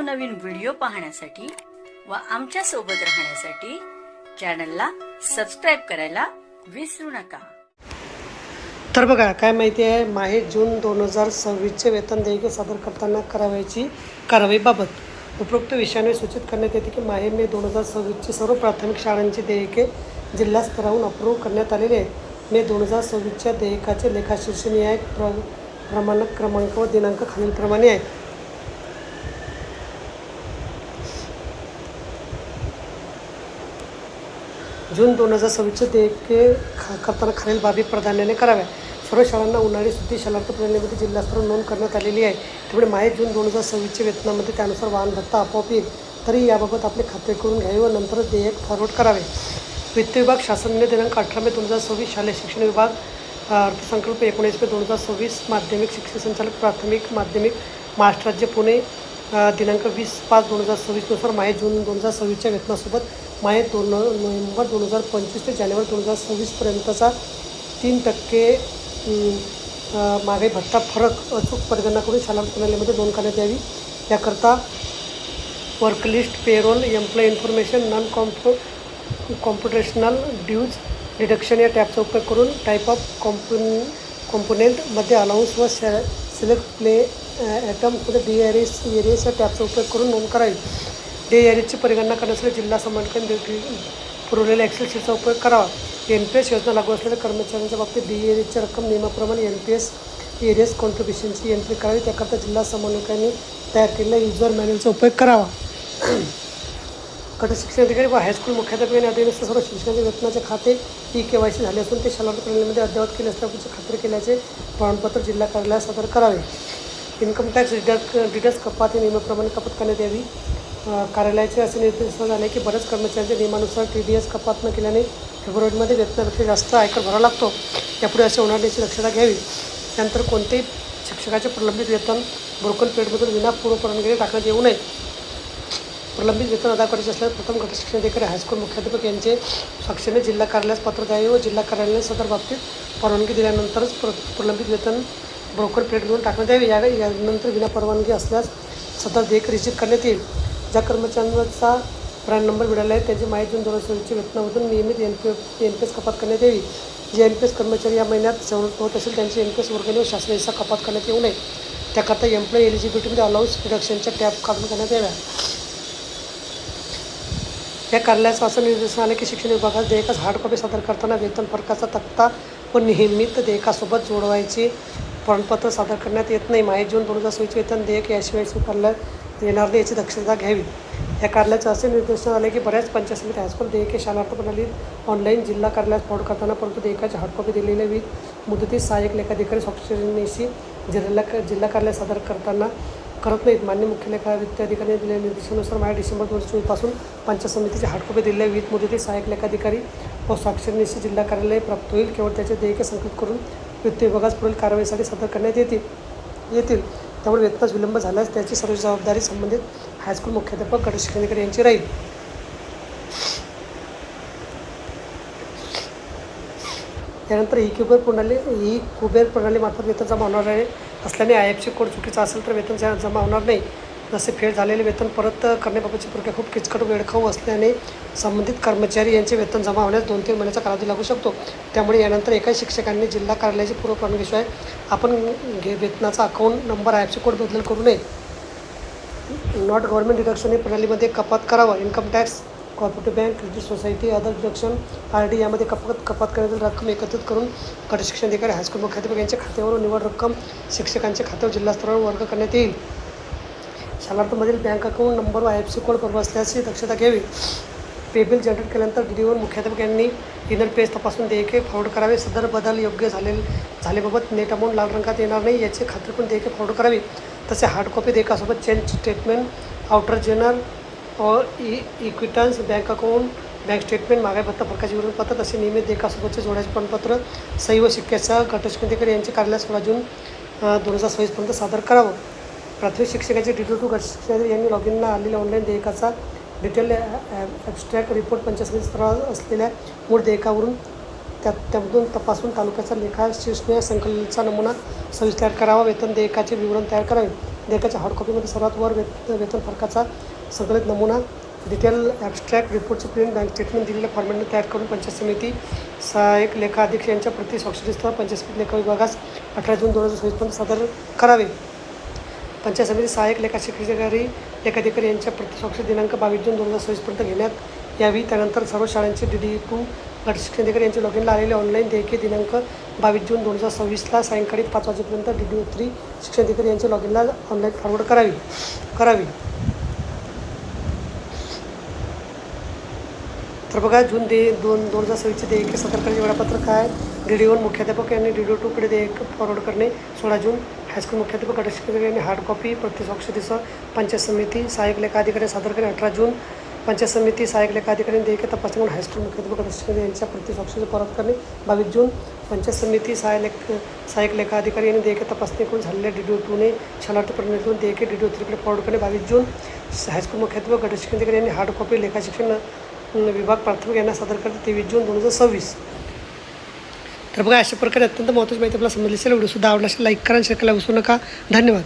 नवनवीन व्हिडिओ पाहण्यासाठी व आमच्या सोबत राहण्यासाठी चॅनलला सबस्क्राइब करायला विसरू नका। तर बघा काय माहिती आहे, माहे जून 2026चे वेतन देयके सादर करताना करावयाची कारवाईबाबत उपरोक्त विषयाने सूचित करण्यात येते की माहे मे 2026ची सर्व प्राथमिक शाळांची देयके जिल्हा स्तरावरून अप्रूव्ह करण्यात आलेली आहेत। मे 2026च्या देयकाचे लेखाशीर्ष न्यायिक प्रमाणक क्रमांक व दिनांक खालीलप्रमाणे आहेत। जून 2026चे देयके करताना खालील बाबी प्राधान्याने कराव्या। सर्व शाळांना उन्हाळी सुट्टी शालार्थ प्रणालीमध्ये जिल्हास्तरावर नोंद करण्यात आलेली आहे। त्यामुळे माहे जून 2026च्या वेतनामध्ये त्यानुसार वाहन भत्ता आपोआप येईल। तरी याबाबत आपले खाते करून घ्यावे व नंतर देयक फॉरवर्ड करावे। वित्त विभाग शासनाने दिनांक 18 मे 2026 शालेय शिक्षण विभाग अर्थसंकल्प 19 मे 2026 माध्यमिक शिक्षण संचालक प्राथमिक माध्यमिक महाराष्ट्र राज्य पुणे दिनांक 20/5/2026 नुसार माहे जून 2026च्या वेतनासोबत माहे 2 नोव्हेंबर 2025 ते जानेवारी 2026 पर्यंतचा 3% महागाई भत्ता फरक अचूक परिगणना करून शालार्थ प्रणालीमध्ये नोंद करण्यात यावी। याकरता work list payroll employee information non computational dues deduction या टॅबचा उपयोग करून टाईप ऑफ कॉम्पोनेंटमध्ये अलाउन्स व सिलेक्ट प्ले ॲटममध्ये DRS या टॅबचा उपयोग करून नोंद करावी। DRSची परिगणना करण्यासाठी जिल्हा समन्वयकांनी पुरवलेल्या एक्सेल शीटचा उपयोग करावा। NPS योजना लागू असलेल्या कर्मचाऱ्यांच्या बाबतीत DRSची रक्कम नियमाप्रमाणे NPS एरियस कॉन्ट्रिब्युशनची एंट्री करावी। त्याकरता जिल्हा समन्वयकांनी तयार केलेल्या युजर मॅन्युअलचा उपयोग करावा। गट शिक्षणाधिकारी व हायस्कूल मुख्याध्यापकांनी अधीनस्थ सर्व शिक्षकांच्या वेतनाचे खाते KYC झाले असून ते शालार्थ प्रणालीमध्ये अद्ययावत केले असल्याची खात्री केल्याचे प्रमाणपत्र जिल्हा कार्यालयात सादर करावे। इन्कम टॅक्स डिडक्ट कपात ही नियमाप्रमाणे कपात करण्यात यावी। कार्यालयाचे असे निर्देश झाले की बऱ्याच कर्मचाऱ्यांच्या नियमानुसार TDS कपात न केल्याने फेब्रुवारीमध्ये वेतनापेक्षा जास्त आयकर भरावा लागतो। यापुढे असे होणार नाही याची दक्षता घ्यावी। त्यानंतर कोणतेही शिक्षकाचे प्रलंबित वेतन ब्रोकन पिरियडमधून विना पूर्व परवानगी टाकण्यात येऊ नये। प्रलंबित वेतन अदा करायचे असल्यास प्रथम गट शिक्षणाधिकारी हायस्कूल मुख्याध्यापक यांचे स्वाक्षरीने जिल्हा कार्यालयास पत्र द्यावे व जिल्हा कार्यालयाने सदर बाबतीत परवानगी दिल्यानंतरच प्रलंबित वेतन ब्रोकन पिरियडमधून टाकण्यात यावे। यानंतर विना परवानगी असल्यास सदर देयक रिजेक्ट करण्यात येईल। ज्या कर्मचाऱ्यांचा प्राण नंबर मिळाला आहे त्यांची माहे जून 2026च्या वेतनामधून नियमित NPS कपात करण्यात यावी। जे NPS कर्मचारी या महिन्यात सेवृत्त होत असेल त्यांची NPS वर्गणी व शासनाचा हिस्सा कपात करण्यात येऊ नये। त्याकरता एम्प्लॉई एलिजिबिलिटीमध्ये अलाउन्स डिडक्शनच्या टॅब काढून करण्यात याव्या। या कार्यालयाचं असं निर्देशन आले की शिक्षण विभागात देयकास हार्ड कॉपी सादर करताना वेतन फरकाचा तक्ता व नियमित देयकासोबत जोडवायचे प्रमाणपत्र सादर करण्यात येत नाही। माहे जून 2026 वेतन देयक याशिवाय स्वीकारण्यात येणार नाही याची दक्षता घ्यावी। या कार्यालयाचं असे निर्देशन आले की बऱ्याच पंचायत समिती हायस्कूल देयके शालार्थ प्रणालीत ऑनलाईन जिल्हा कार्यालयात फॉरवर्ड करताना परंतु देयकाची हार्ड कॉपी दिलेल्या मुदतीत सहाय्यक लेखाधिकारी स्वाक्षरीनिशी जिल्हा कार्यालयात सादर करताना करत नाहीत। मान्य मुख्य लेखा वित्त अधिकाऱ्यांनी दिलेल्या निर्देशानुसार माहे डिसेंबर 2024 पासून पंचायत समितीची हार्ड कॉपी दिलेल्या विविध मुदतीत सहाय्यक लेखाधिकारी व स्वाक्षरीनिशी जिल्हा कार्यालय प्राप्त होईल। केवळ त्याचे देयके संकलित करून वित्त विभागास पुढील कारवाईसाठी सादर करण्यात येतील। त्यामुळे वेतनास विलंब झाल्यास त्याची सर्व जबाबदारी संबंधित हायस्कूल मुख्याध्यापक गट शिक्षणाधिकारी यांची राहील। यानंतर ही कुबेर प्रणालीमार्फत वेतन जमा होणार असल्याने IFSC कोड चुकीचा असेल तर वेतन जमा होणार नाही। जसे फेड झालेले वेतन परत करण्याबाबतची प्रक्रिया खूप किचकट वेळखाऊ असल्याने संबंधित कर्मचारी यांचे वेतन जमा होण्यास 2-3 महिन्याचा कालावधी लागू शकतो। त्यामुळे यानंतर एकाही शिक्षकांनी जिल्हा कार्यालयाची पूर्व परवानगीशिवाय आपण वेतनाचा अकाउंट नंबर IFSC कोड बदल करू नये। नॉट गव्हर्नमेंट डिडक्शन ही प्रणालीमध्ये कपात करावा। Income tax co-operative bank credit society other deduction RD यामध्ये कपात करण्यातील रक्कम एकत्रित करून गट शिक्षणाधिकारी हायस्कूल मुख्याध्यापक यांच्या खात्यावर निवड रक्कम शिक्षकांच्या खात्यावर जिल्हा स्तरावर वर्ग करण्यात येईल। शालार्थमधील बँक अकाउंट नंबर व IFSC कोड बरोबर असल्याची दक्षता घ्यावी। पेबिल जनरेट केल्यानंतर DDवर मुख्याध्यापक यांनी इनर पेज तपासून देयके फॉरवर्ड करावे। सदर बदल योग्य झालेबाबत नेट अमाऊंट लाल रंगात येणार नाही याची खात्री करून देयके फॉरवर्ड करावी। तसे हार्ड कॉपी देयकासोबत चेंज स्टेटमेंट आउटर जर्नल और acquittance bank account bank statement महागाई भत्ता फरकाचे विवरणपत्र तसे नियमित देयकासोबतचे जोडायचे प्रमाणपत्र सही व शिक्क्यासह गट शिक्षणाधिकारी यांचे कार्यालयात 16 जून 2026 पर्यंत सादर करावं। प्राथमिक शिक्षकांचे DD2 गट शिक्षणाधिकारी यांनी लॉगिनला आलेल्या ऑनलाईन देयकाचा डिटेल ॲब्स्ट्रॅक्ट रिपोर्ट पंचायत समिती स्तरावर असलेल्या मूळ देयकावरून त्यामधून तपासून तालुक्याचा लेखा शीर्षन्याय संकलनाचा नमुना सविस्तर तयार करावा. वेतन देयकाचे विवरण तयार करावे. देयकाच्या हार्डकॉपीमध्ये सर्वात वर वेतन फरकाचा संकलित नमुना, डिटेल ॲब्स्ट्रॅक्ट, रिपोर्टची प्रिंट, बँक स्टेटमेंट दिलेल्या फॉर्मॅटने तयार करून पंचायत समिती सहाय्यक लेखा अधीक्षक यांच्या प्रति स्वाक्षरीसह पंचायत समिती लेखा विभागास 18 जून 2024 पर्यंत सादर करावे. पंचायत समिती सहाय्यक लेखा लेखाधिकारी यांच्या प्रति स्वाक्षरी दिनांक 22 जून 2024 पर्यंत घेण्यात यावी. त्यानंतर सर्व शाळांचे DD2 गट शिक्षणाधिकारी यांच्या लॉगिनला आलेले ऑनलाईन देयके दिनांक 22 जून 2026 सायंकाळी 5 वाजेपर्यंत DD3 शिक्षणाधिकारी यांच्या लॉगिनला ऑनलाईन फॉरवर्ड करावी. तर बघा, जून 2026चे देयके सादर करण्याचे वेळापत्रक काय? DD1 मुख्याध्यापक यांनी DD2कडे देयक फॉरवर्ड करणे 16 जून. हायस्कूल मुख्याध्यापक गट शिक्षणाधिकारी यांनी हार्ड कॉपी प्रति स्वाक्षरीसह पंचायत समिती सहाय्यक लेखा अधिकारी सादर करणे 18 जून. पंचायत समिती सहाय्यक लेखा अधिकाऱ्यांनी देयके तपासणी म्हणून हायस्कूल मुख्याध्यापक गट शिक्षणाधिकारी यांच्या प्रति स्वाक्षरी परत करणे 22 जून. पंचायत समिती सहाय्यक लेखा अधिकारी यांनी देयके तपासणी करून झालेल्या DD2ने शालार्थीपर्यंत देयके DD3कडे फॉरवर्ड करणे 22 जून. हायस्कूल मुख्याध्यापक गट शिक्षणाधिकारी यांनी हार्ड कॉपी लेखा शिक्षण विभाग प्राथमिक यांना सादर करते 23 जून 2026. तर बघा, अशा प्रकारे अत्यंत महत्त्वाची माहिती आपल्याला समजली असेल. व्हिडिओ सुद्धा आवडला असेल, लाईक करा, शेअर करायला विसरू नका. धन्यवाद.